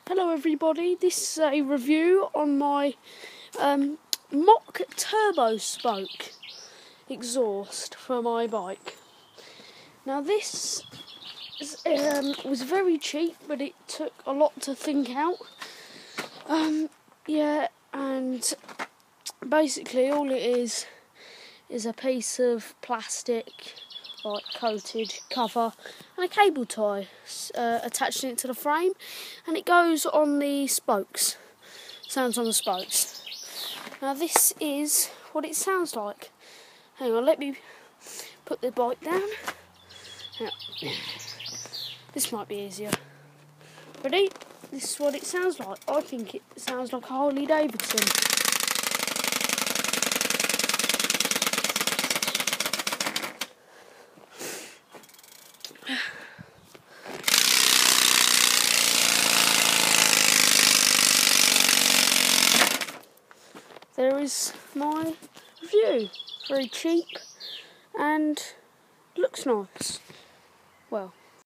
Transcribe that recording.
Hello everybody, this is a review on my mock Turbospoke exhaust for my bike. Now this was very cheap, but it took a lot to think out. And basically all it is a piece of plastic, like coated cover, and a cable tie attaching it to the frame, and it goes on the spokes. Sounds on the spokes. Now this is what it sounds like. Hang on, let me put the bike down. This might be easier. Ready? This is what it sounds like. I think it sounds like a Harley Davidson. There is my review. Very cheap and looks nice. Well,